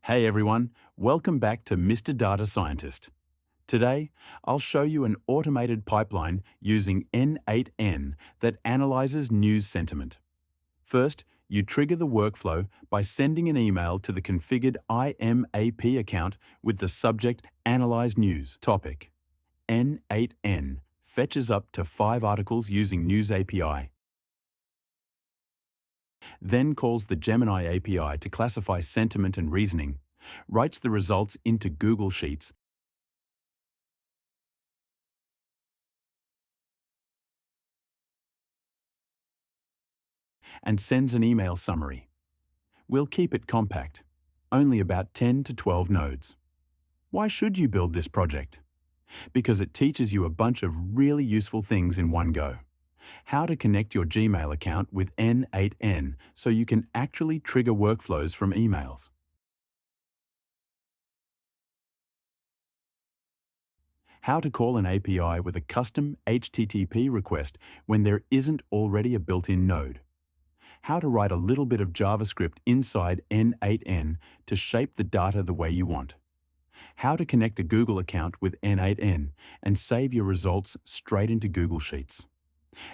Hey everyone, welcome back to Mr. Data Scientist. Today, I'll show you an automated pipeline using n8n that analyzes news sentiment. First, you trigger the workflow by sending an email to the configured IMAP account with the subject Analyze News topic. n8n fetches up to 5 articles using NewsAPI, then calls the Gemini API to classify sentiment and reasoning, writes the results into Google Sheets, and sends an email summary. We'll keep it compact, only about 10 to 12 nodes. Why should you build this project? Because it teaches you a bunch of really useful things in one go. How to connect your Gmail account with n8n so you can actually trigger workflows from emails. How to call an API with a custom HTTP request when there isn't already a built-in node. How to write a little bit of JavaScript inside n8n to shape the data the way you want. How to connect a Google account with n8n and save your results straight into Google Sheets.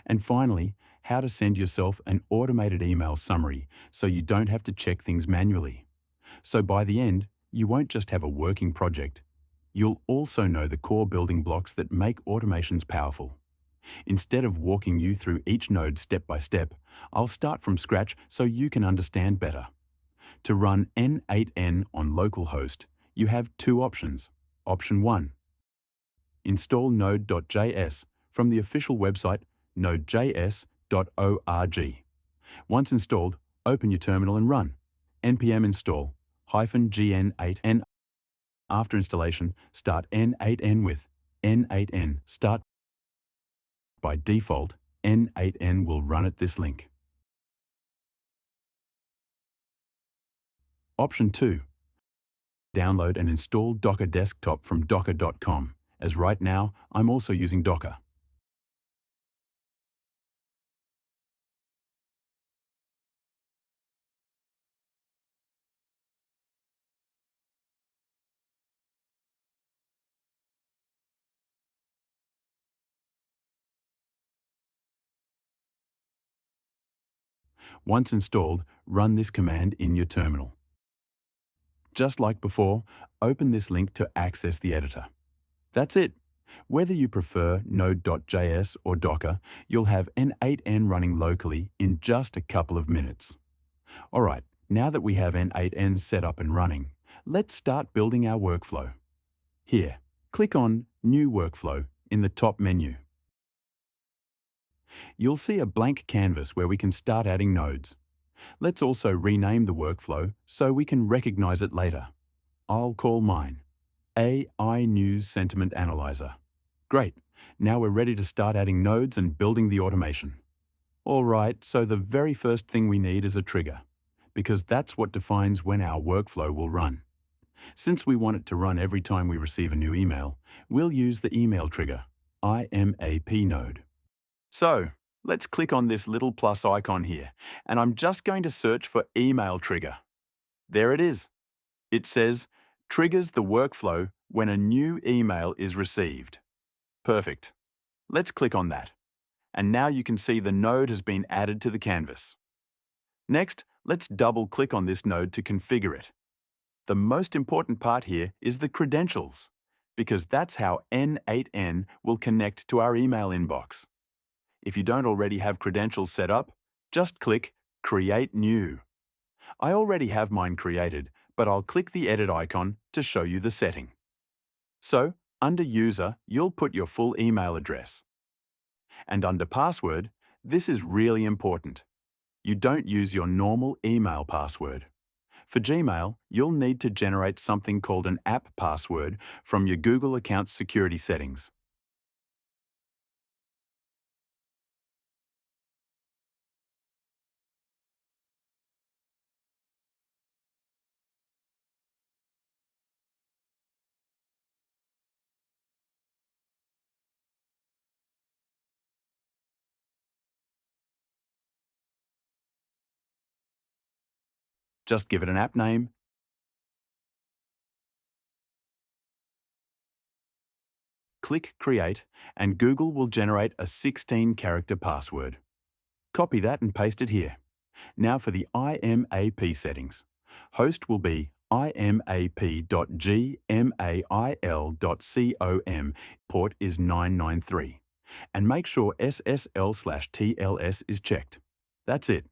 And finally, how to send yourself an automated email summary so you don't have to check things manually. So by the end, you won't just have a working project. You'll also know the core building blocks that make automations powerful. Instead of walking you through each node step by step, I'll start from scratch so you can understand better. To run n8n on localhost, you have two options. Option 1. Install node.js from the official website nodejs.org. Once installed, open your terminal and run npm install -gn8n. After installation, start n8n with n8n start. By default, n8n will run at this link. Option 2. Download and install Docker Desktop from docker.com, as right now I'm also using Docker. Once installed, run this command in your terminal. Just like before, open this link to access the editor. That's it. Whether you prefer Node.js or Docker, you'll have n8n running locally in just a couple of minutes. All right, now that we have n8n set up and running, let's start building our workflow. Here, click on New Workflow in the top menu. You'll see a blank canvas where we can start adding nodes. Let's also rename the workflow so we can recognize it later. I'll call mine AI News Sentiment Analyzer. Great, now we're ready to start adding nodes and building the automation. All right, so the very first thing we need is a trigger, because that's what defines when our workflow will run. Since we want it to run every time we receive a new email, we'll use the email trigger, IMAP node. So, let's click on this little plus icon here, and I'm just going to search for email trigger. There it is. It says, triggers the workflow when a new email is received. Perfect. Let's click on that. And now you can see the node has been added to the canvas. Next, let's double-click on this node to configure it. The most important part here is the credentials, because that's how n8n will connect to our email inbox. If you don't already have credentials set up, just click Create New. I already have mine created, but I'll click the edit icon to show you the setting. So, under User, you'll put your full email address. And under Password, this is really important. You don't use your normal email password. For Gmail, you'll need to generate something called an app password from your Google account security settings. Just give it an app name click Create, and Google will generate a 16-character password. Copy that and paste it here. Now for the IMAP settings. Host will be imap.gmail.com. Port is 993. And make sure SSL/TLS is checked. That's it.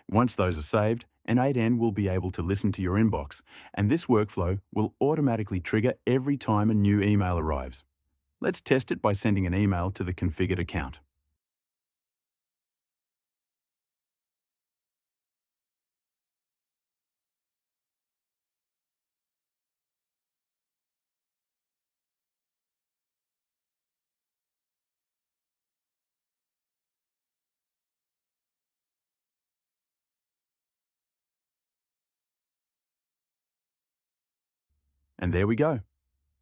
Once those are saved, n8n will be able to listen to your inbox, and this workflow will automatically trigger every time a new email arrives. Let's test it by sending an email to the configured account. And there we go.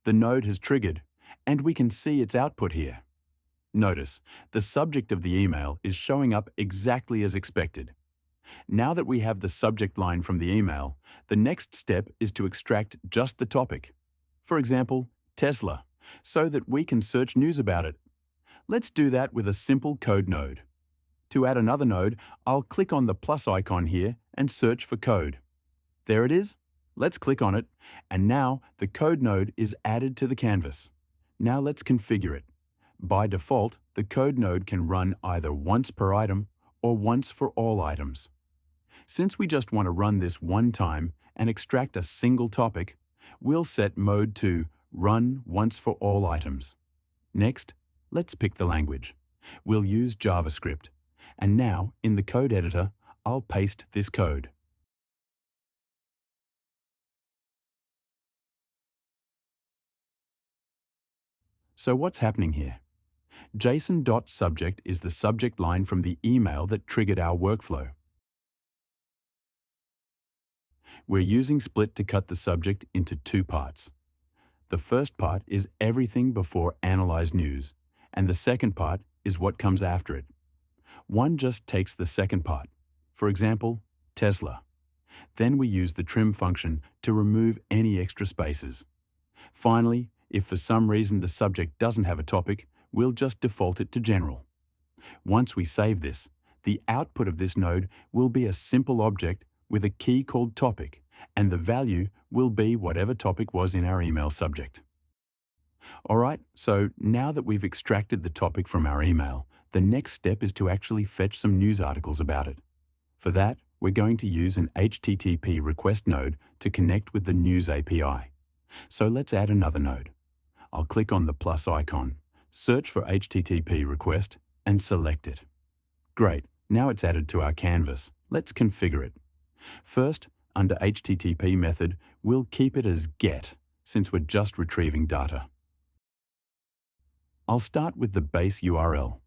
The node has triggered, and we can see its output here. Notice, the subject of the email is showing up exactly as expected. Now that we have the subject line from the email, the next step is to extract just the topic. For example, Tesla, so that we can search news about it. Let's do that with a simple code node. To add another node, I'll click on the plus icon here and search for code. There it is. Let's click on it, and now the code node is added to the canvas. Now let's configure it. By default, the code node can run either once per item or once for all items. Since we just want to run this one time and extract a single topic, we'll set mode to Run Once for All Items. Next, let's pick the language. We'll use JavaScript. And now, in the code editor, I'll paste this code. So what's happening here? JSON.subject is the subject line from the email that triggered our workflow. We're using Split to cut the subject into two parts. The first part is everything before analyze news, and the second part is what comes after it. One just takes the second part, for example, Tesla. Then we use the trim function to remove any extra spaces. Finally, if for some reason the subject doesn't have a topic, we'll just default it to general. Once we save this, the output of this node will be a simple object with a key called topic, and the value will be whatever topic was in our email subject. Alright, so now that we've extracted the topic from our email, the next step is to actually fetch some news articles about it. For that, we're going to use an HTTP request node to connect with the NewsAPI. So let's add another node. I'll click on the plus icon, search for HTTP request, and select it. Great, now it's added to our canvas. Let's configure it. First, under HTTP method, we'll keep it as GET, since we're just retrieving data. I'll start with the base URL.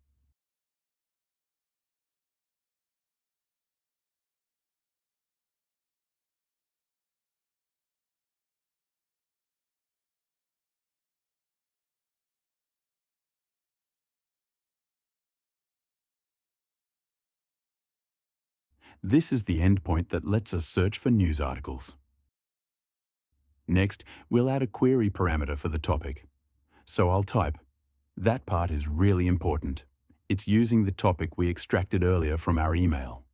This is the endpoint that lets us search for news articles. Next, we'll add a query parameter for the topic. So I'll type. That part is really important. It's using the topic we extracted earlier from our email.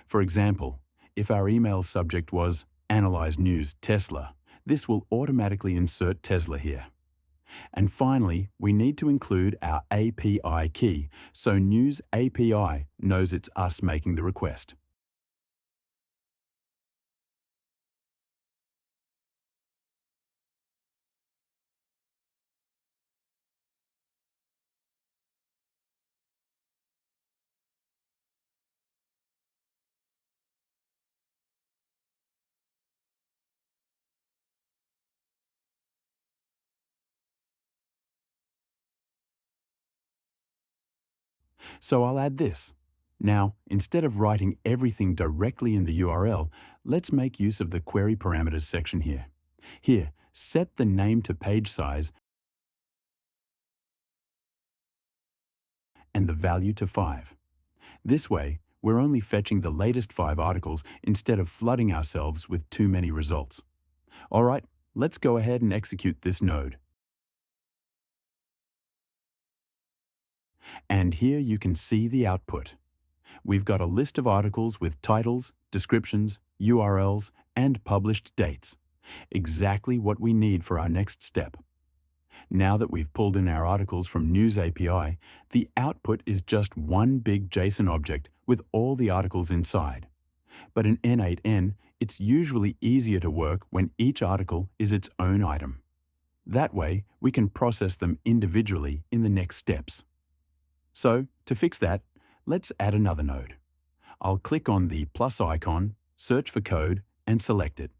For example, if our email subject was Analyze News Tesla, this will automatically insert Tesla here. And finally, we need to include our API key, so NewsAPI knows it's us making the request. So I'll add this. Now, instead of writing everything directly in the URL, let's make use of the query parameters section here. Here, set the name to page size and the value to 5. This way, we're only fetching the latest 5 articles instead of flooding ourselves with too many results. All right, let's go ahead and execute this node. And here you can see the output. We've got a list of articles with titles, descriptions, URLs, and published dates. Exactly what we need for our next step. Now that we've pulled in our articles from NewsAPI, the output is just one big JSON object with all the articles inside. But in n8n, it's usually easier to work when each article is its own item. That way, we can process them individually in the next steps. So, to fix that, let's add another node. I'll click on the plus icon, search for code, and select it.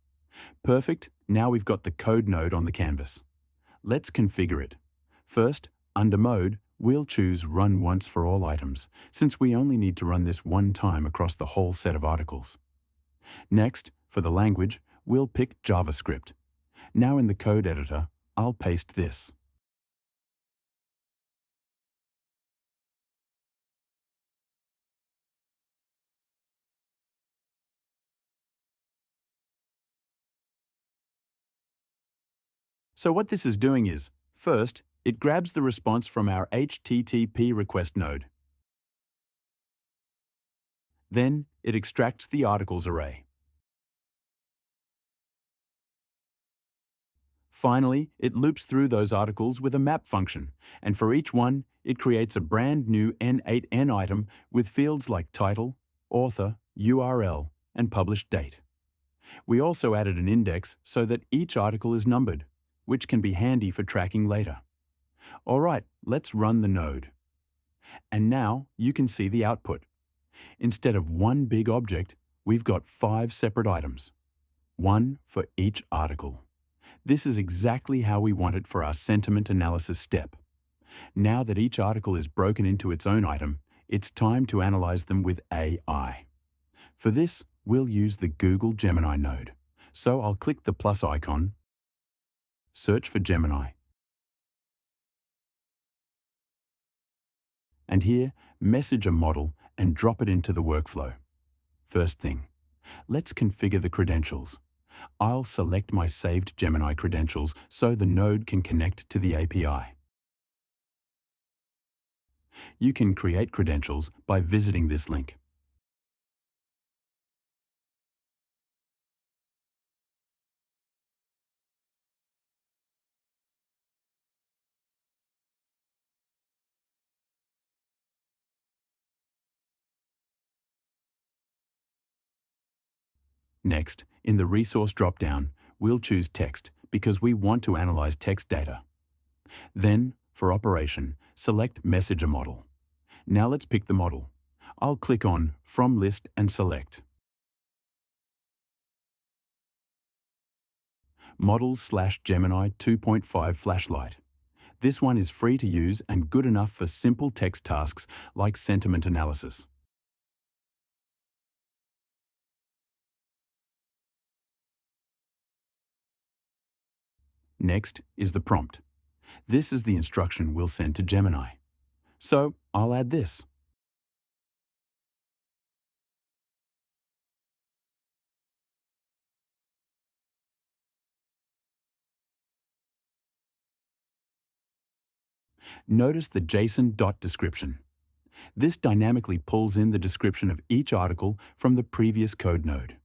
Perfect, now we've got the code node on the canvas. Let's configure it. First, under Mode, we'll choose Run Once for all items, since we only need to run this one time across the whole set of articles. Next, for the language, we'll pick JavaScript. Now in the code editor, I'll paste this. So what this is doing is, first, it grabs the response from our HTTP request node. Then, it extracts the articles array. Finally, it loops through those articles with a map function, and for each one, it creates a brand new n8n item with fields like title, author, URL, and published date. We also added an index so that each article is numbered, which can be handy for tracking later. All right, let's run the node. And now you can see the output. Instead of one big object, we've got 5 separate items, one for each article. This is exactly how we want it for our sentiment analysis step. Now that each article is broken into its own item, it's time to analyze them with AI. For this, we'll use the Google Gemini node. So I'll click the plus icon, search for Gemini, and here, message a model and drop it into the workflow. First thing, let's configure the credentials. I'll select my saved Gemini credentials so the node can connect to the API. You can create credentials by visiting this link. Next, in the resource dropdown, we'll choose text because we want to analyze text data. Then, for operation, select Message a Model. Now let's pick the model. I'll click on From List and select Models/Gemini 2.5 Flashlight. This one is free to use and good enough for simple text tasks like sentiment analysis. Next is the prompt. This is the instruction we'll send to Gemini. So I'll add this. Notice the JSON dot description. This dynamically pulls in the description of each article from the previous code node.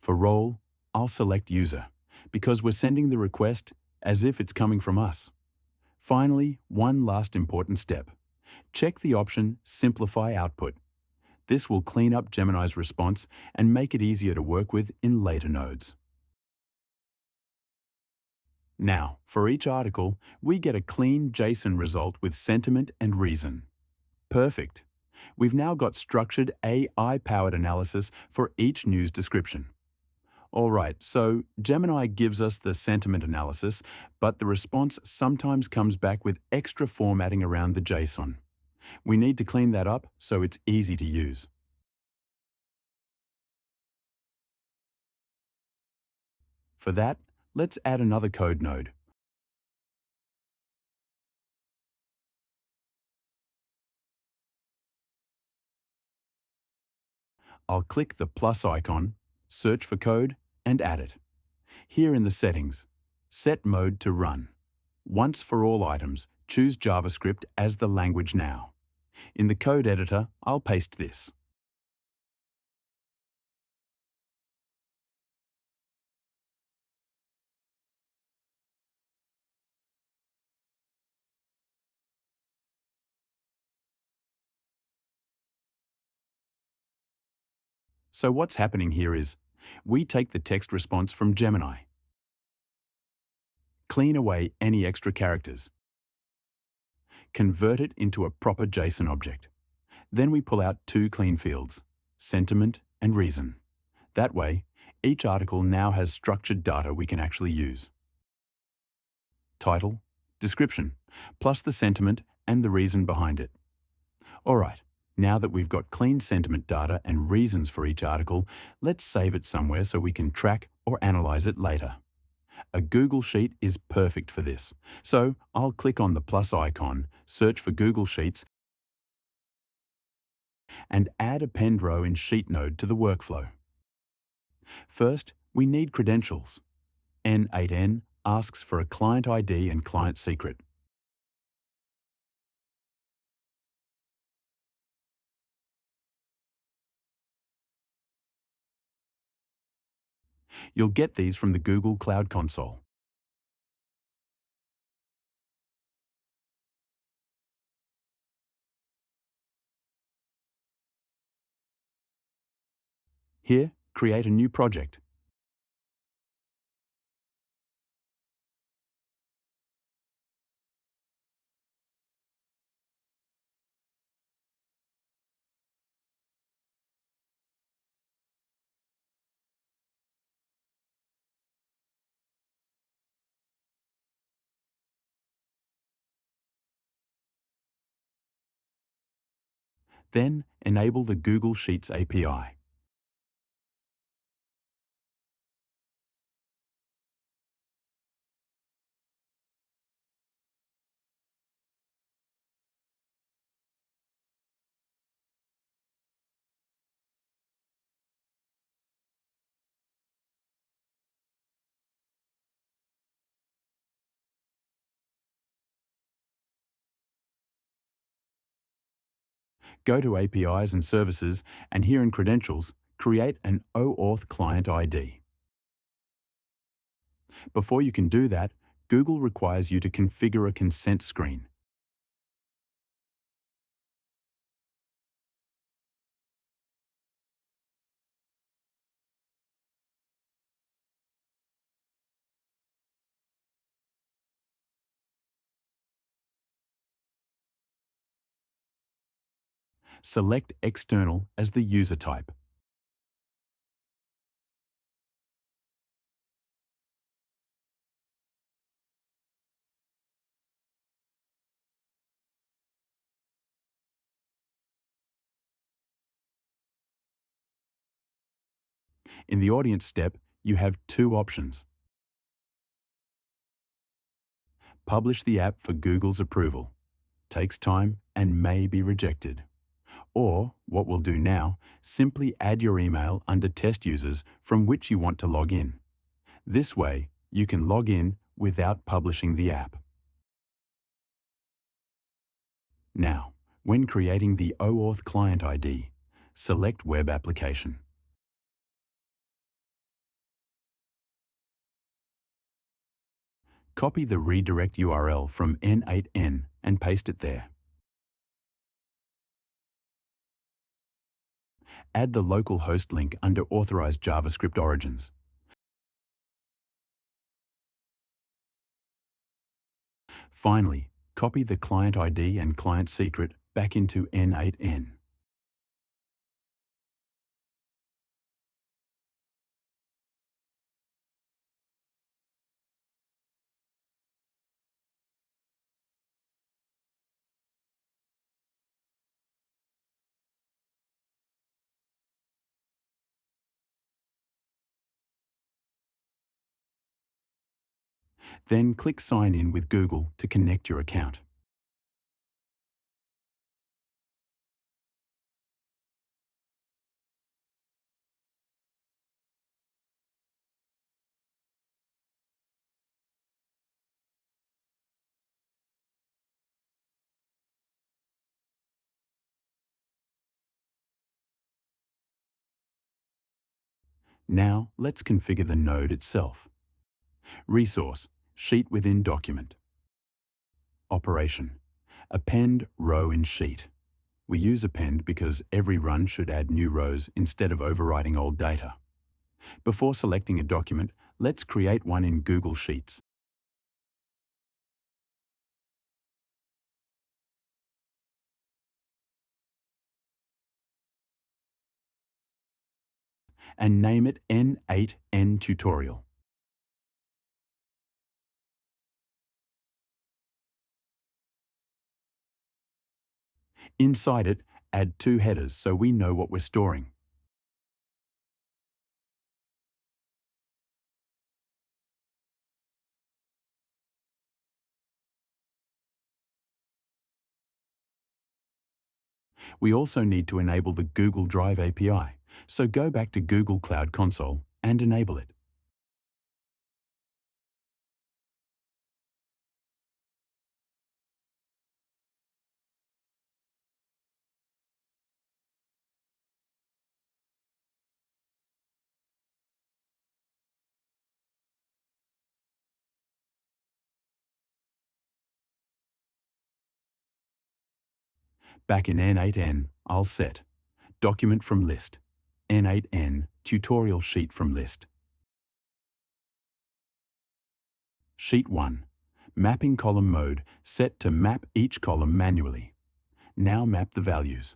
For role, I'll select user, because we're sending the request as if it's coming from us. Finally, one last important step. Check the option Simplify Output. This will clean up Gemini's response and make it easier to work with in later nodes. Now, for each article, we get a clean JSON result with sentiment and reason. Perfect. We've now got structured AI-powered analysis for each news description. All right, so Gemini gives us the sentiment analysis, but the response sometimes comes back with extra formatting around the JSON. We need to clean that up so it's easy to use. For that, let's add another code node. I'll click the plus icon, search for code, and add it. Here in the settings, set mode to run. Once for all items, choose JavaScript as the language now. In the code editor, I'll paste this. So what's happening here is, we take the text response from Gemini, clean away any extra characters, convert it into a proper JSON object. Then we pull out two clean fields, sentiment and reason. That way, each article now has structured data we can actually use. Title, description, plus the sentiment and the reason behind it. All right, now that we've got clean sentiment data and reasons for each article, let's save it somewhere so we can track or analyze it later. A Google Sheet is perfect for this. So I'll click on the plus icon, search for Google Sheets, and add a penned row in Sheet node to the workflow. First, we need credentials. n8n asks for a client ID and client secret. You'll get these from the Google Cloud Console. Here, create a new project. Then, enable the Google Sheets API. Go to APIs and Services, and here in Credentials, create an OAuth client ID. Before you can do that, Google requires you to configure a consent screen. Select External as the user type. In the Audience step, you have two options. Publish the app for Google's approval. Takes time and may be rejected. Or, what we'll do now, simply add your email under Test Users from which you want to log in. This way, you can log in without publishing the app. Now, when creating the OAuth client ID, select Web Application. Copy the redirect URL from n8n and paste it there. Add the local host link under Authorized JavaScript Origins. Finally, copy the client ID and client secret back into n8n. Then click Sign in with Google to connect your account. Now, let's configure the node itself. Resource, sheet within document. Operation, append row in sheet. We use append because every run should add new rows instead of overwriting old data. Before selecting a document, let's create one in Google Sheets. And name it n8n tutorial. Inside it, add two headers so we know what we're storing. We also need to enable the Google Drive API, so go back to Google Cloud Console and enable it. Back in n8n, I'll set Document from List, n8n Tutorial Sheet from List. Sheet 1. Mapping column mode set to map each column manually. Now map the values.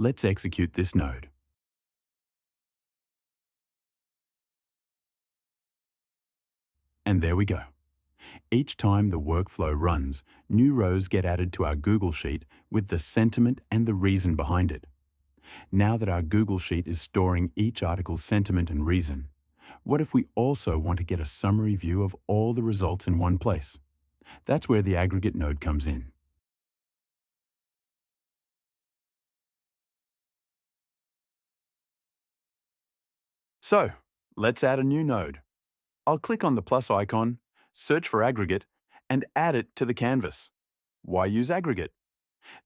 Let's execute this node. And there we go. Each time the workflow runs, new rows get added to our Google Sheet with the sentiment and the reason behind it. Now that our Google Sheet is storing each article's sentiment and reason, what if we also want to get a summary view of all the results in one place? That's where the aggregate node comes in. So, let's add a new node. I'll click on the plus icon, search for aggregate, and add it to the canvas. Why use aggregate?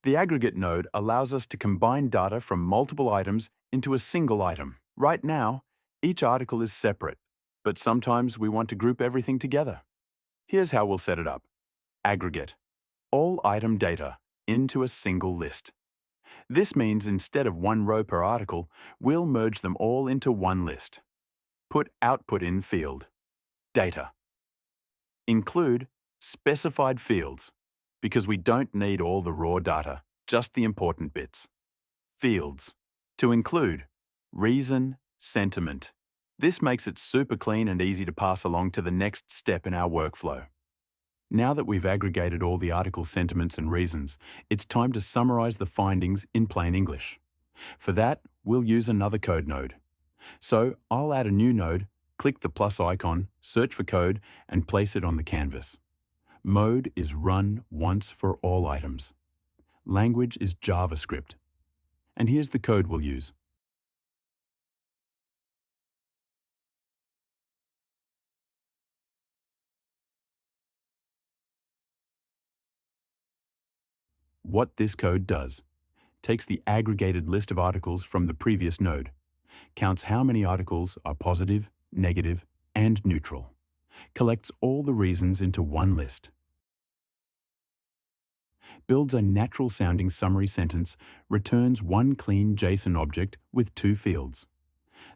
The aggregate node allows us to combine data from multiple items into a single item. Right now, each article is separate, but sometimes we want to group everything together. Here's how we'll set it up. Aggregate. All item data into a single list. This means instead of one row per article, we'll merge them all into one list. Put output in field. Data. Include specified fields, because we don't need all the raw data, just the important bits. Fields. To include reason, sentiment. This makes it super clean and easy to pass along to the next step in our workflow. Now that we've aggregated all the article sentiments and reasons, it's time to summarize the findings in plain English. For that, we'll use another code node. So I'll add a new node, click the plus icon, search for code, and place it on the canvas. Mode is run once for all items. Language is JavaScript. And here's the code we'll use. What this code does: takes the aggregated list of articles from the previous node, counts how many articles are positive, negative, and neutral, collects all the reasons into one list, builds a natural-sounding summary sentence, returns one clean JSON object with two fields.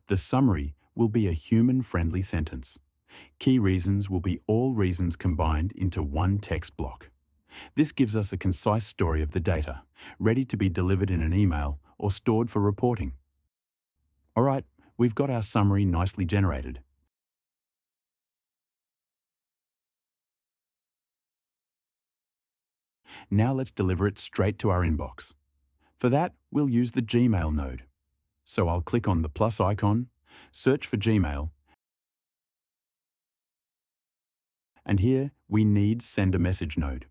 The summary will be a human-friendly sentence. Key reasons will be all reasons combined into one text block. This gives us a concise story of the data, ready to be delivered in an email or stored for reporting. All right, we've got our summary nicely generated. Now let's deliver it straight to our inbox. For that, we'll use the Gmail node. So I'll click on the plus icon, search for Gmail, and here we need Send a Message node.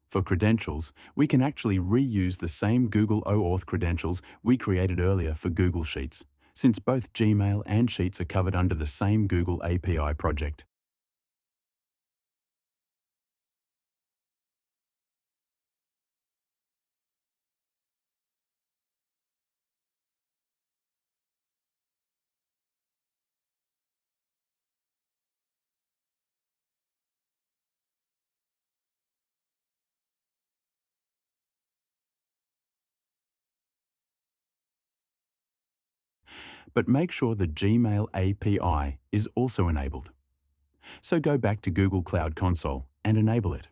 For credentials, we can actually reuse the same Google OAuth credentials we created earlier for Google Sheets, since both Gmail and Sheets are covered under the same Google API project. But make sure the Gmail API is also enabled. So go back to Google Cloud Console and enable it.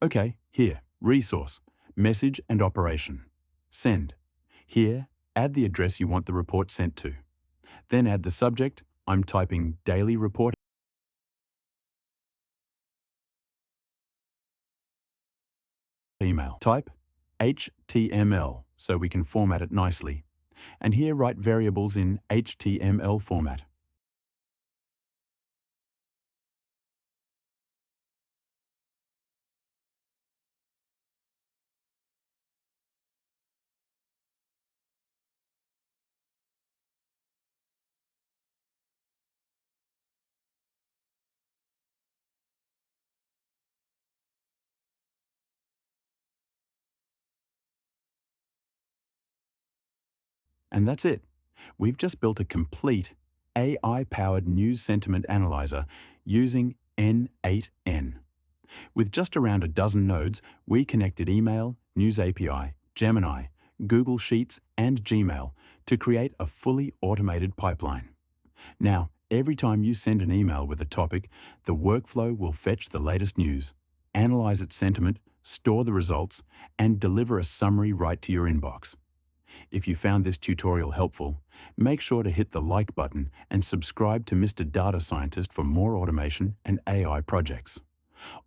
Okay, here, Resource, Message and Operation. Send. Here, add the address you want the report sent to. Then add the subject. I'm typing Daily Report Email. Type HTML so we can format it nicely. And here write variables in HTML format. And that's it. We've just built a complete AI-powered news sentiment analyzer using n8n. With just around a dozen nodes, we connected email, NewsAPI, Gemini, Google Sheets, and Gmail to create a fully automated pipeline. Now, every time you send an email with a topic, the workflow will fetch the latest news, analyze its sentiment, store the results, and deliver a summary right to your inbox. If you found this tutorial helpful, make sure to hit the like button and subscribe to Mr. Data Scientist for more automation and AI projects.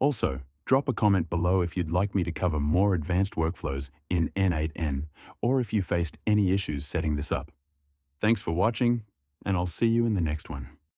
Also, drop a comment below if you'd like me to cover more advanced workflows in n8n, or if you faced any issues setting this up. Thanks for watching, and I'll see you in the next one.